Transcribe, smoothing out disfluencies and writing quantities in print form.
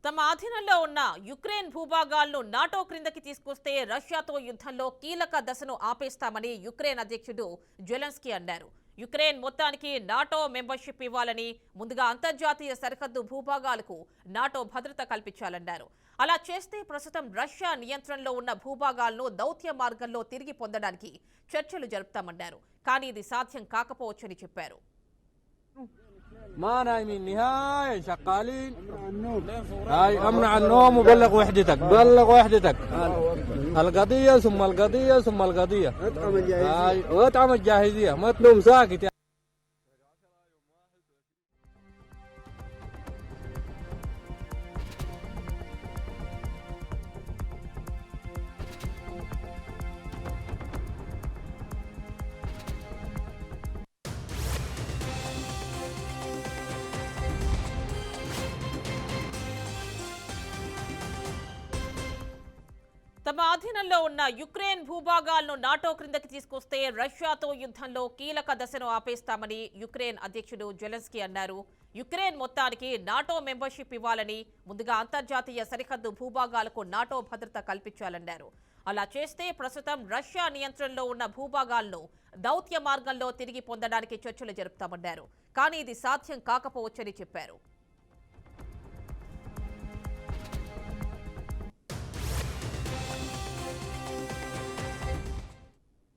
తమ ఆధీనంలో ఉన్న యుక్రెయిన్ భూభాగాలను నాటో క్రిందకి తీసుకొస్తే రష్యాతో యుద్ధంలో కీలక దశను ఆపేస్తామని యుక్రెయిన్ అధ్యక్షుడు జెలెన్స్కీ అన్నారు. యుక్రెయిన్ మొత్తానికి నాటో మెంబర్షిప్ ఇవ్వాలని, ముందుగా అంతర్జాతీయ సరిహద్దు భూభాగాలకు నాటో భద్రత కల్పించాలన్నారు. అలా చేస్తే ప్రస్తుతం రష్యా నియంత్రణలో ఉన్న భూభాగాలను దౌత్య మార్గంలో తిరిగి పొందడానికి చర్చలు జరుపుతామన్నారు. కానీ ఇది సాధ్యం కాకపోవచ్చని చెప్పారు. ما نايمين نهائي شغالين. هاي امنع النوم وبلغ وحدتك، بلغ وحدتك. القضيه ثم القضيه ثم القضيه. هاي واطعم الجاهزيه، ما تنوم ساكت. తమ ఆధీనంలో ఉన్న యుక్రెయిన్ భూభాగాలను నాటో క్రిందకి తీసుకొస్తే రష్యాతో యుద్ధంలో కీలక దశను ఆపేస్తామని యుక్రెయిన్ అధ్యక్షుడు జెలెన్స్కీ అన్నారు. యుక్రెయిన్ మొత్తానికి నాటో మెంబర్షిప్ ఇవ్వాలని, ముందుగా అంతర్జాతీయ సరిహద్దు భూభాగాలకు నాటో భద్రత కల్పించాలన్నారు. అలా చేస్తే ప్రస్తుతం రష్యా నియంత్రణలో ఉన్న భూభాగాలను దౌత్య మార్గంలో తిరిగి పొందడానికి చర్చలు జరుపుతామన్నారు. కానీ ఇది సాధ్యం కాకపోవచ్చని చెప్పారు.